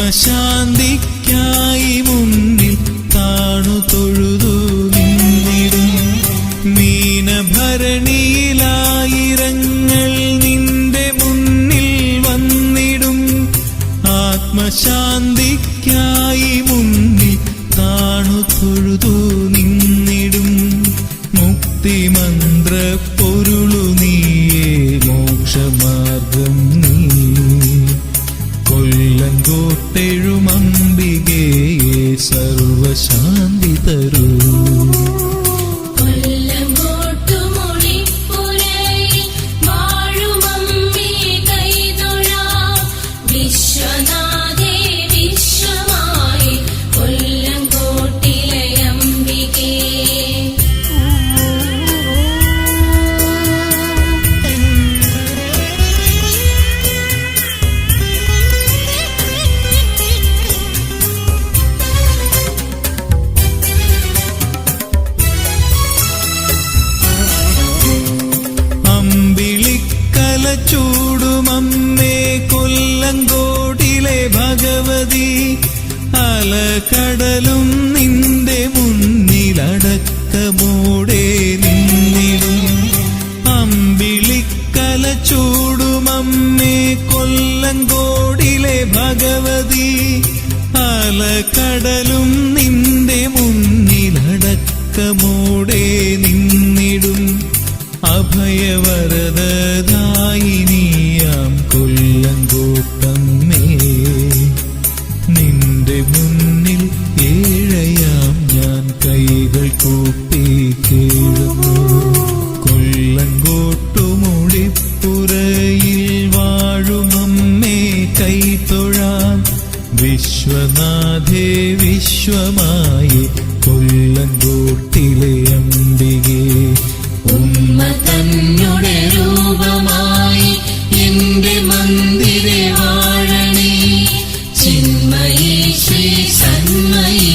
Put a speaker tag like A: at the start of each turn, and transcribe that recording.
A: ആത്മശാന്തിക്കായി മുന്നിൽ താണു തൊഴുതു നിന്നിടും. മീനഭരണിയിലായിരങ്ങൾ നിന്റെ മുന്നിൽ വന്നിടും. ആത്മശാന്തിക്കായി മുന്നിൽ താണു തൊഴുതു നിന്നിടും. മുക്തിമന്ത്ര പൊരുളു നീയേ, മോക്ഷമാർഗം നീ. കൊല്ലങ്കോട്ടെഴുമംബികയെ സർവശാന്തി തരൂ. ചൂടുമമ്മേ കൊല്ലങ്കോട്ടിലെ ഭഗവതി, അലകടലും നിന്റെ മുന്നിലടക്കമോടെ നിന്നിടും. അമ്പിളിക്കല ചൂടുമമ്മേ കൊല്ലങ്കോടിലെ ഭഗവതി, അലകടലും നിന്റെ മുന്നിലടക്കമോടെ നിന്നിടും. അഭയവരദായിനിയാം കൊല്ലങ്കോട്ടമ്മേ, നിന്റെ മുന്നിൽ ഏഴയാം ഞാൻ കൈകൾ കൂപ്പി കേഴുന്നു. കൊല്ലങ്കോട്ടുമുടിപ്പുരയിൽ വാഴുമമ്മേ കൈതൊഴാം. വിശ്വനാഥേ വിശ്വമായി കൊല്ലങ്കോട്ടിലെ അംബികേ,
B: ഉമ്മ തന്നുടെ രൂപമായി എന്റെ മന്ദിരെ വാഴണേ. ചിന്മയീ ശ്രീ സന്മയീ